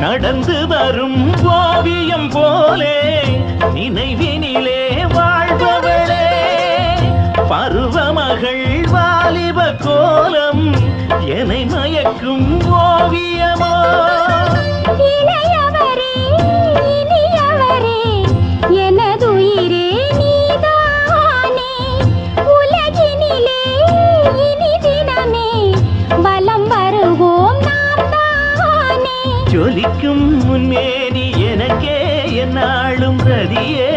நடந்து வரும் ஓவியம் போலே நினைவினிலே வாழ்பவளே பருவமகள் வாலிப கோலம் என்னை மயக்கும் ஓவியமோ இளையவரே இனியவரே எனதுயிரே நீதானே உலகினிலே இனி தினமே வலம் வருவோம் நாம் தானே ஜொலிக்கும் முன்மேனி எனக்கே என்னாலும் ரதியே